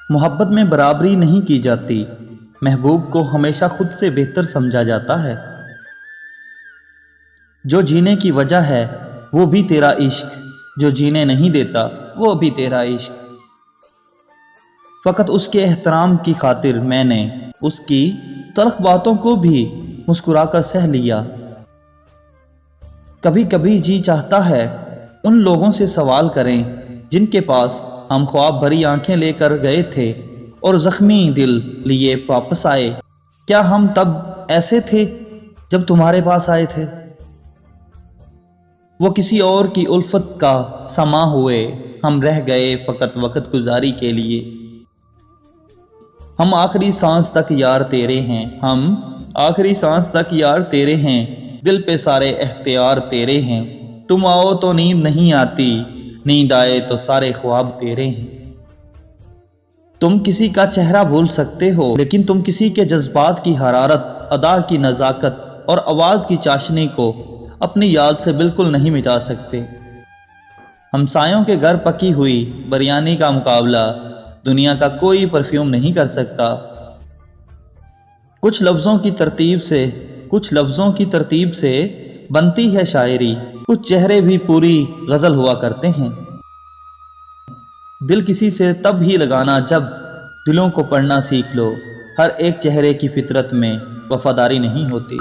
محبت میں برابری نہیں کی جاتی، محبوب کو ہمیشہ خود سے بہتر سمجھا جاتا ہے۔ جو جینے کی وجہ ہے وہ بھی تیرا عشق، جو جینے نہیں دیتا وہ بھی تیرا عشق۔ فقط اس کے احترام کی خاطر میں نے اس کی تلخ باتوں کو بھی مسکرا کر سہ لیا۔ کبھی کبھی جی چاہتا ہے ان لوگوں سے سوال کریں جن کے پاس ہم خواب بھری آنکھیں لے کر گئے تھے اور زخمی دل لیے واپس آئے، کیا ہم تب ایسے تھے جب تمہارے پاس آئے تھے؟ وہ کسی اور کی الفت کا سما ہوئے، ہم رہ گئے فقط وقت گزاری کے لیے۔ ہم آخری سانس تک یار تیرے ہیں، ہم آخری سانس تک یار تیرے ہیں، دل پہ سارے اختیار تیرے ہیں۔ تم آؤ تو نیند نہیں آتی، نیند آئے تو سارے خواب تیرے ہیں۔ تم کسی کا چہرہ بھول سکتے ہو لیکن تم کسی کے جذبات کی حرارت، ادا کی نزاکت اور آواز کی چاشنی کو اپنی یاد سے بالکل نہیں مٹا سکتے۔ ہمسایوں کے گھر پکی ہوئی بریانی کا مقابلہ دنیا کا کوئی پرفیوم نہیں کر سکتا۔ کچھ لفظوں کی ترتیب سے بنتی ہے شاعری، کچھ چہرے بھی پوری غزل ہوا کرتے ہیں۔ دل کسی سے تب ہی لگانا جب دلوں کو پڑھنا سیکھ لو، ہر ایک چہرے کی فطرت میں وفاداری نہیں ہوتی۔